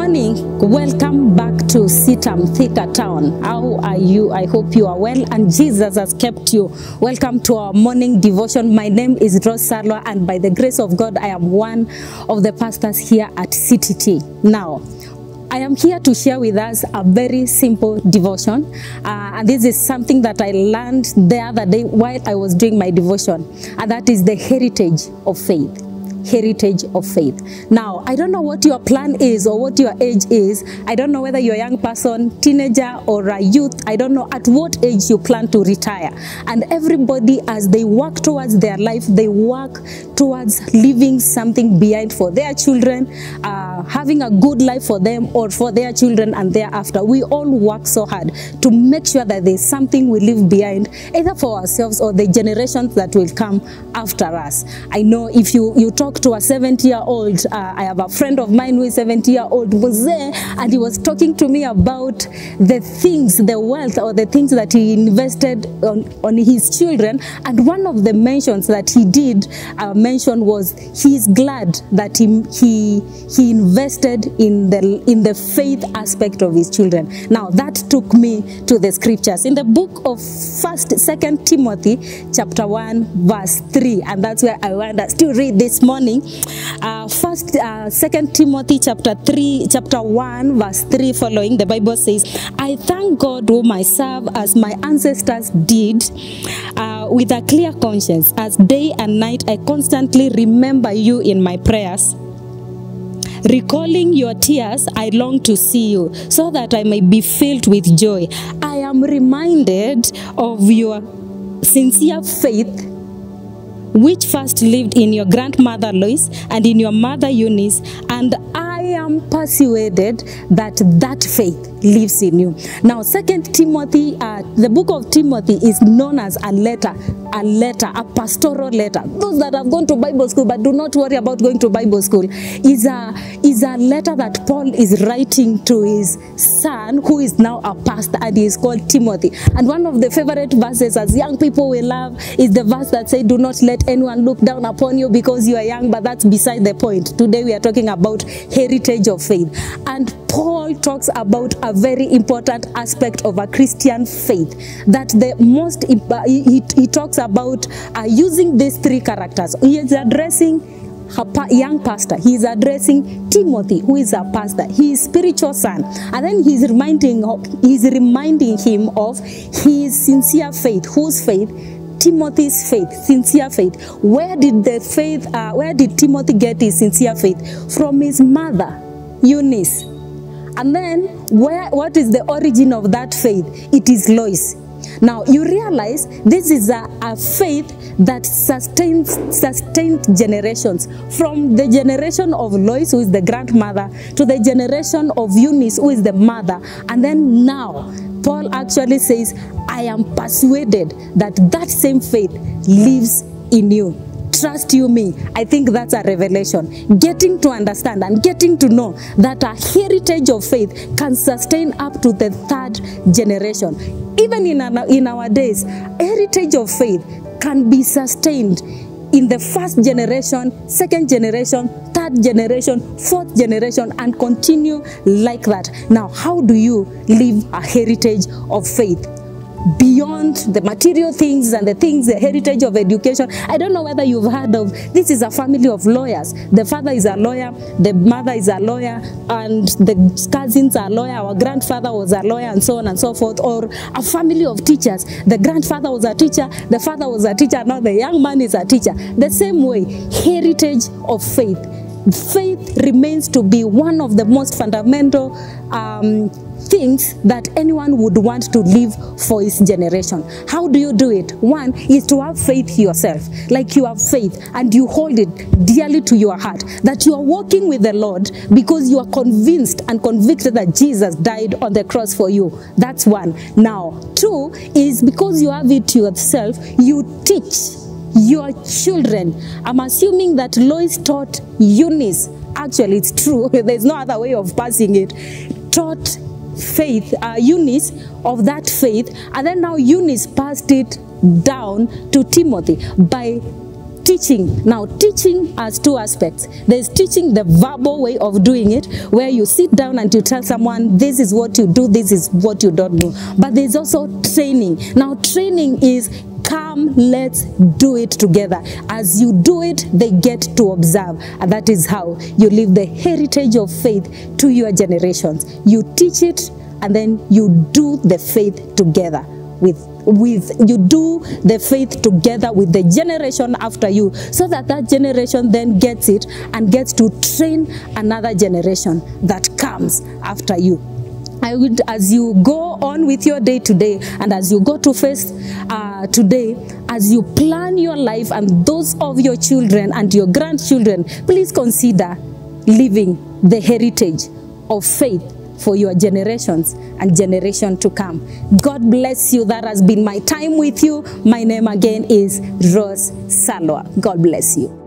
morning. Welcome back to CITAM Thika Town. How are you? I hope you are well and Jesus has kept you. Welcome to our morning devotion. My name is Rose Salwa and by the grace of God, I am one of the pastors here at CTT. Now, I am here to share with us a very simple devotion. And this is something that I learned the other day while I was doing my devotion. And that is the heritage of faith. Heritage of faith. Now, I don't know what your plan is or what your age is. I don't know whether you're a young person, teenager, or a youth. I don't know at what age you plan to retire. And everybody, as they work towards their life, they work towards leaving something behind for their children, having a good life for them or for their children and thereafter. We all work so hard to make sure that there's something we leave behind, either for ourselves or the generations that will come after us. I know if you talk to a 70-year-old, I have a friend of mine who is 70-year-old Mzee, and he was talking to me about the things, the wealth or the things that he invested on his children. And one of the mentions that he did mention was he's glad that he invested in the faith aspect of his children. Now that took me to the scriptures in the book of 2 Timothy chapter 1 verse 3, and that's where I want us to read this morning. 2 Timothy chapter 1 verse 3 following. The Bible says, I thank God whom I serve as my ancestors did, with a clear conscience, as day and night I constantly remember you in my prayers. Recalling your tears, I long to see you, so that I may be filled with joy. I am reminded of your sincere faith, which first lived in your grandmother Lois and in your mother Eunice, and I am persuaded that that faith lives in you. Now, 2 Timothy, the book of Timothy is known as a pastoral letter. Those that have gone to Bible school but do not worry about going to Bible school, is a letter that Paul is writing to his son, who is now a pastor, and he is called Timothy. And one of the favorite verses as young people we love is the verse that says, do not let anyone look down upon you because you are young, but that's beside the point. Today we are talking about heritage of faith. And Paul talks about a very important aspect of a Christian faith, that the most, he talks about using these three characters. He is addressing a young pastor. He is addressing Timothy, who is a pastor, his spiritual son, and then he's reminding him of his sincere faith. Whose faith? Timothy's faith, sincere faith. Where did Timothy get his sincere faith? From his mother, Eunice. And then, what is the origin of that faith? It is Lois. Now, you realize this is a faith that sustained generations. From the generation of Lois, who is the grandmother, to the generation of Eunice, who is the mother. And then now, Paul actually says, I am persuaded that that same faith lives in you. Trust you me. I think that's a revelation. Getting to understand and getting to know that a heritage of faith can sustain up to the 3rd generation. Even in our days, heritage of faith can be sustained in the 1st generation, 2nd generation, 3rd generation, 4th generation, and continue like that. Now, how do you live a heritage of faith? Beyond the material things and the things, the heritage of education. I don't know whether you've heard of, this is a family of lawyers. The father is a lawyer, the mother is a lawyer, and the cousins are lawyer. Our grandfather was a lawyer, and so on and so forth. Or a family of teachers. The grandfather was a teacher, the father was a teacher, now the young man is a teacher. The same way, heritage of faith. Faith remains to be one of the most fundamental things that anyone would want to live for his generation. How do you do it? One is to have faith yourself. Like you have faith and you hold it dearly to your heart, that you are walking with the Lord because you are convinced and convicted that Jesus died on the cross for you. That's one. Now, 2 is because you have it to yourself, you teach your children. I'm assuming that Lois taught Eunice. Actually, it's true. There's no other way of passing it. Taught faith, Eunice, of that faith, and then now Eunice passed it down to Timothy by teaching. Now, teaching has two aspects. There's teaching the verbal way of doing it, where you sit down and you tell someone, this is what you do, this is what you don't do. But there's also training. Now, training is, come, let's do it together. As you do it, they get to observe. And that is how you leave the heritage of faith to your generations. You teach it, and then you do the faith together you do the faith together with the generation after you, so that that generation then gets it and gets to train another generation that comes after you. I would, as you go on with your day today, and as you go to face today, as you plan your life and those of your children and your grandchildren, please consider living the heritage of faith for your generations and generation to come. God bless you. That has been my time with you. My name again is Rose Salwa. God bless you.